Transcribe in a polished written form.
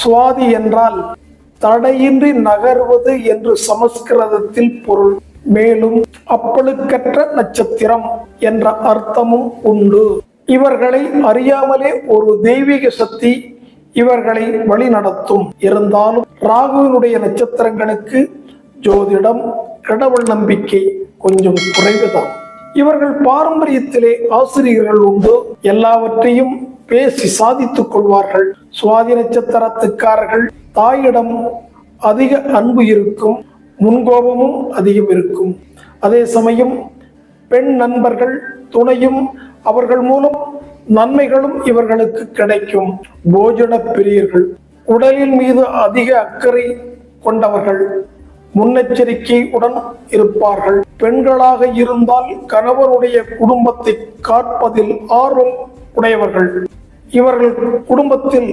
சுவாதி என்றால் தடையின்றி நகர்வது என்று சமஸ்கிருதத்தில் பொருள். மேலும் அப்பழுக்கற்ற நட்சத்திரம் என்ற அர்த்தமும் உண்டு. இவர்களை அறியாமலே ஒரு தெய்வீக சக்தி இவர்களை வழிநடத்தும். இருந்தாலும் ராகுவினுடைய நட்சத்திரங்களுக்கு ஜோதிடம், கடவுள் நம்பிக்கை கொஞ்சம் குறைவுதான். இவர்கள் பாரம்பரியத்திலே ஆசிரியர்கள் உண்டு. எல்லாவற்றையும் பேசி சாதித்துக் கொள்வார்கள். சுவாதி நட்சத்திரத்துக்காரர்கள் தாயிடம் அதிக அன்பு இருக்கும், முன்கோபமும் அதிகம் இருக்கும். அதே சமயம் பெண் நண்பர்கள் துணையும் அவர்கள் மூலம் நன்மைகளும் இவர்களுக்கு கிடைக்கும். போஜன பிரியர்கள், உடலின் மீது அதிக அக்கறை கொண்டவர்கள், முன்னெச்சரிக்கையுடன் இருப்பார்கள். பெண்களாக இருந்தால் கணவனுடைய குடும்பத்தை காப்பதில் ஆர்வம் உடையவர்கள். இவர்கள் குடும்பத்தில்